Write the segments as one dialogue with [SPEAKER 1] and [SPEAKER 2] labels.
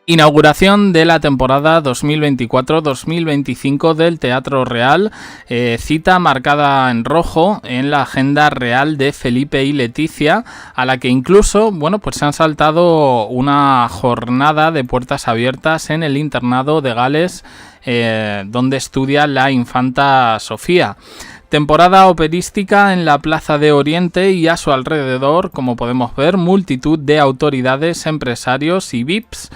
[SPEAKER 1] Inauguración de la temporada 2024-2025 del Teatro Real, cita marcada en rojo en la agenda real de Felipe y Leticia, a la que incluso, pues se han saltado una jornada de puertas abiertas en el internado de Gales, donde estudia la infanta Sofía. Temporada operística en la Plaza de Oriente y a su alrededor, como podemos ver, multitud de autoridades, empresarios y VIPs,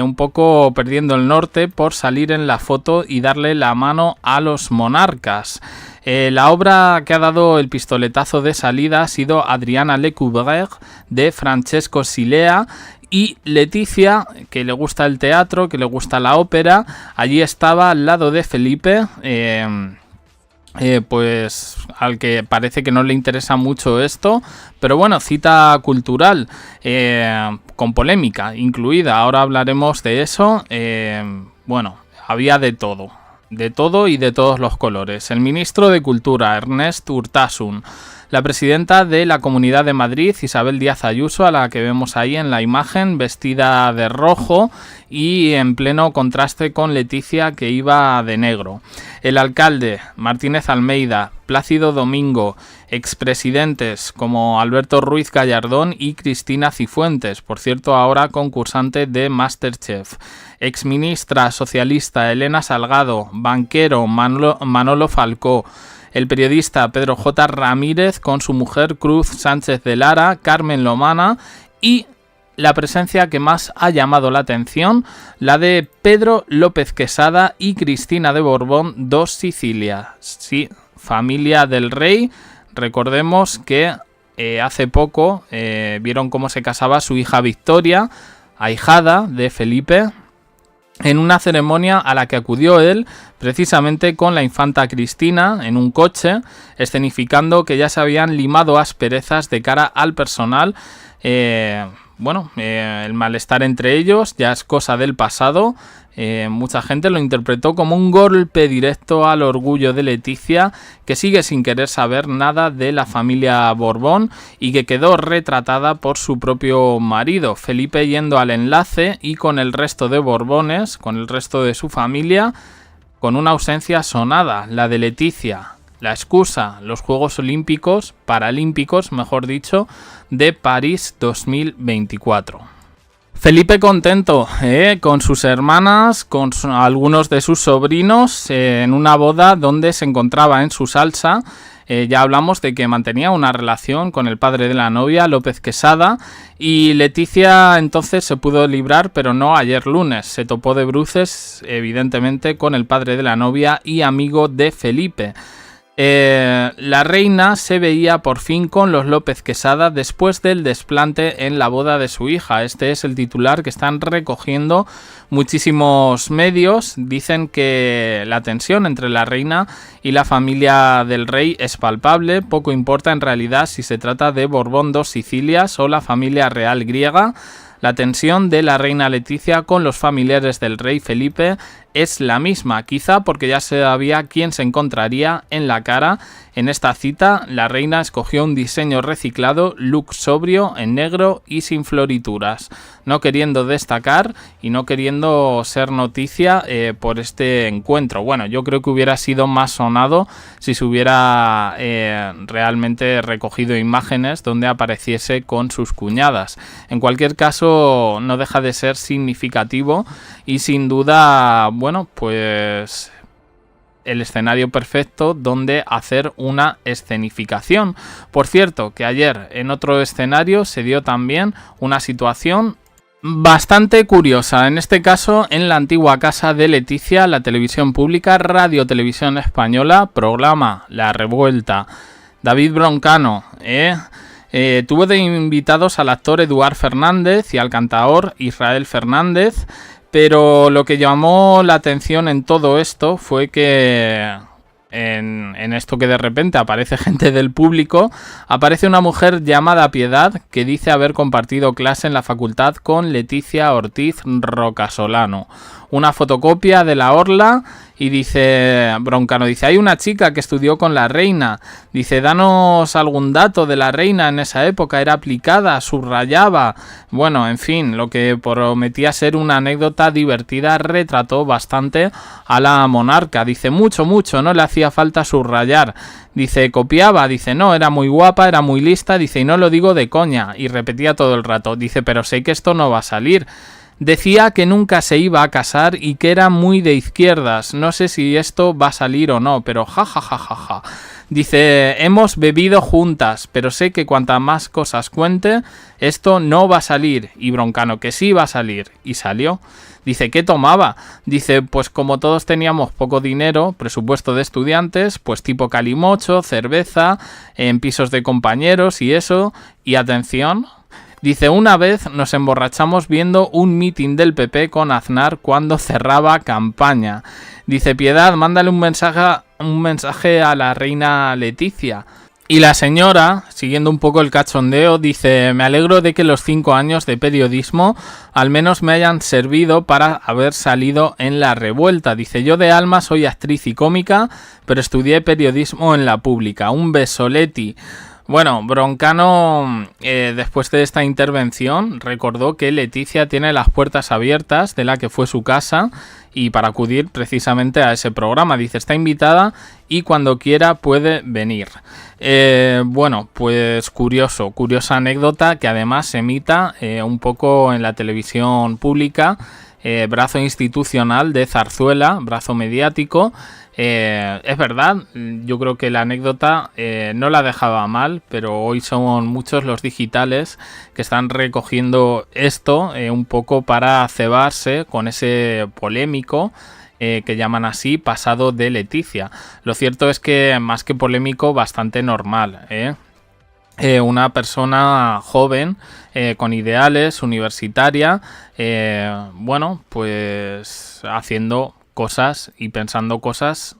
[SPEAKER 1] un poco perdiendo el norte por salir en la foto y darle la mano a los monarcas. La obra que ha dado el pistoletazo de salida ha sido Adriana Lecouvreur de Francesco Silea, y Leticia, que le gusta el teatro, que le gusta la ópera, allí estaba al lado de Felipe, pues al que parece que no le interesa mucho esto, pero bueno, cita cultural, con polémica incluida, ahora hablaremos de eso. Había de todo y de todos los colores. El ministro de Cultura, Ernest Urtasun, la presidenta de la Comunidad de Madrid, Isabel Díaz Ayuso, a la que vemos ahí en la imagen, vestida de rojo y en pleno contraste con Leticia, que iba de negro. El alcalde, Martínez Almeida, Plácido Domingo, expresidentes como Alberto Ruiz Gallardón y Cristina Cifuentes, por cierto ahora concursante de MasterChef, exministra socialista Elena Salgado, banquero Manolo Falcó, el periodista Pedro J. Ramírez con su mujer Cruz Sánchez de Lara, Carmen Lomana, y la presencia que más ha llamado la atención, la de Pedro López Quesada y Cristina de Borbón, dos Sicilias. Sí, familia del rey. Recordemos que hace poco vieron cómo se casaba su hija Victoria, ahijada de Felipe, en una ceremonia a la que acudió él precisamente con la infanta Cristina en un coche, escenificando que ya se habían limado asperezas de cara al personal. El malestar entre ellos ya es cosa del pasado. Mucha gente lo interpretó como un golpe directo al orgullo de Leticia, que sigue sin querer saber nada de la familia Borbón y que quedó retratada por su propio marido, Felipe, yendo al enlace y con el resto de Borbones, con el resto de su familia, con una ausencia sonada, la de Leticia. La excusa, los Juegos Paralímpicos, mejor dicho, de París 2024. Felipe contento con sus hermanas, con algunos de sus sobrinos, en una boda donde se encontraba en su salsa. Ya hablamos de que mantenía una relación con el padre de la novia, López Quesada, y Leticia entonces se pudo librar, pero no ayer lunes. Se topó de bruces, evidentemente, con el padre de la novia y amigo de Felipe. La reina se veía por fin con los López Quesada después del desplante en la boda de su hija. Este es el titular que están recogiendo muchísimos medios. Dicen que la tensión entre la reina y la familia del rey es palpable. Poco importa en realidad si se trata de Borbón dos Sicilias o la familia real griega. La tensión de la reina Leticia con los familiares del rey Felipe es la misma, quizá porque ya se sabía quién se encontraría en la cara. En esta cita, la reina escogió un diseño reciclado, look sobrio, en negro y sin florituras, no queriendo destacar y no queriendo ser noticia por este encuentro. Bueno, yo creo que hubiera sido más sonado si se hubiera realmente recogido imágenes donde apareciese con sus cuñadas. En cualquier caso, no deja de ser significativo y sin duda, pues el escenario perfecto donde hacer una escenificación. Por cierto, que ayer en otro escenario se dio también una situación bastante curiosa, en este caso en la antigua casa de Leticia, la televisión pública, Radio Televisión Española, programa La Revuelta. David Broncano tuvo de invitados al actor Eduard Fernández y al cantaor Israel Fernández. Pero lo que llamó la atención en todo esto fue que en esto que de repente aparece gente del público, aparece una mujer llamada Piedad que dice haber compartido clase en la facultad con Leticia Ortiz Rocasolano. Una fotocopia de la orla Y dice Broncano, dice, hay una chica que estudió con la reina. Dice, danos algún dato de la reina en esa época, era aplicada, subrayaba. Bueno, en fin, lo que prometía ser una anécdota divertida retrató bastante a la monarca. Dice, mucho, no le hacía falta subrayar. Dice, copiaba, dice, no, era muy guapa, era muy lista, dice, y no lo digo de coña. Y repetía todo el rato, dice, pero sé que esto no va a salir. Decía que nunca se iba a casar y que era muy de izquierdas. No sé si esto va a salir o no, pero ja. Dice, hemos bebido juntas, pero sé que cuantas más cosas cuente, esto no va a salir. Y Broncano, que sí va a salir. Y salió. Dice, ¿qué tomaba? Dice, pues como todos teníamos poco dinero, presupuesto de estudiantes, pues tipo calimocho, cerveza, en pisos de compañeros y eso. Y atención... Dice, una vez nos emborrachamos viendo un mitin del PP con Aznar cuando cerraba campaña. Dice, Piedad, mándale un mensaje a la reina Leticia. Y la señora, siguiendo un poco el cachondeo, dice, me alegro de que los 5 años de periodismo al menos me hayan servido para haber salido en La Revuelta. Dice, yo de alma soy actriz y cómica, pero estudié periodismo en la pública. Un beso, Leti. Bueno, Broncano, después de esta intervención, recordó que Leticia tiene las puertas abiertas de la que fue su casa y para acudir precisamente a ese programa. Dice, está invitada y cuando quiera puede venir. Bueno, pues curiosa anécdota que además se emita un poco en la televisión pública, brazo institucional de Zarzuela, brazo mediático. Es verdad, yo creo que la anécdota no la dejaba mal, pero hoy son muchos los digitales que están recogiendo esto un poco para cebarse con ese polémico que llaman así pasado de Leticia. Lo cierto es que más que polémico, bastante normal, una persona joven con ideales, universitaria, bueno, pues haciendo cosas y pensando cosas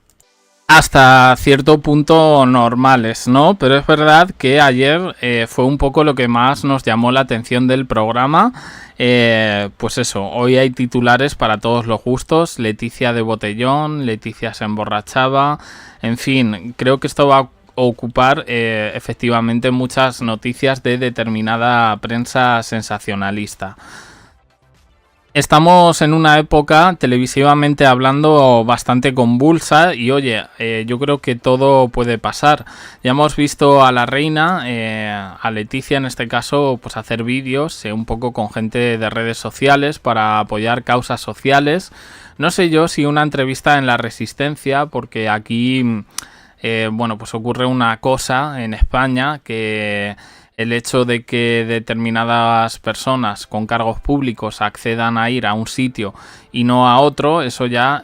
[SPEAKER 1] hasta cierto punto normales, ¿no? Pero es verdad que ayer fue un poco lo que más nos llamó la atención del programa. Pues eso, hoy hay titulares para todos los gustos. Leticia de botellón, Leticia se emborrachaba, en fin, creo que esto va a ocupar efectivamente muchas noticias de determinada prensa sensacionalista. Estamos en una época, televisivamente hablando, bastante convulsa y oye, yo creo que todo puede pasar. Ya hemos visto a la reina, a Leticia en este caso, pues hacer vídeos un poco con gente de redes sociales para apoyar causas sociales. No sé yo si una entrevista en La Resistencia, porque aquí, bueno, pues ocurre una cosa en España que... El hecho de que determinadas personas con cargos públicos accedan a ir a un sitio y no a otro, eso ya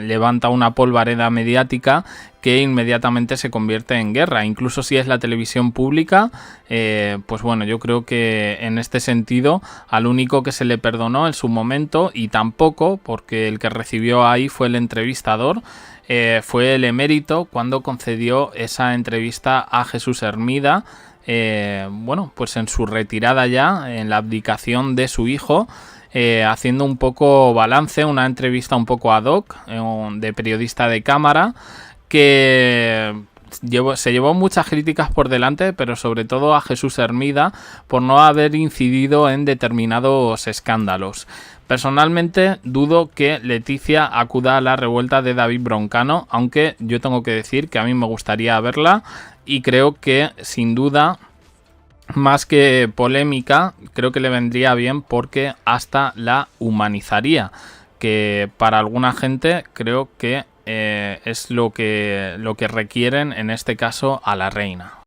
[SPEAKER 1] levanta una polvareda mediática que inmediatamente se convierte en guerra. Incluso si es la televisión pública, pues bueno, yo creo que en este sentido al único que se le perdonó en su momento, y tampoco, porque el que recibió ahí fue el entrevistador, fue el emérito cuando concedió esa entrevista a Jesús Hermida, bueno, pues en su retirada ya, en la abdicación de su hijo, haciendo un poco balance, una entrevista un poco ad hoc, de periodista de cámara, que se llevó muchas críticas por delante, pero sobre todo a Jesús Hermida por no haber incidido en determinados escándalos. Personalmente dudo que Leticia acuda a la revuelta de David Broncano, aunque yo tengo que decir que a mí me gustaría verla y creo que sin duda, más que polémica, creo que le vendría bien porque hasta la humanizaría, que para alguna gente creo que es lo que requieren en este caso a la reina.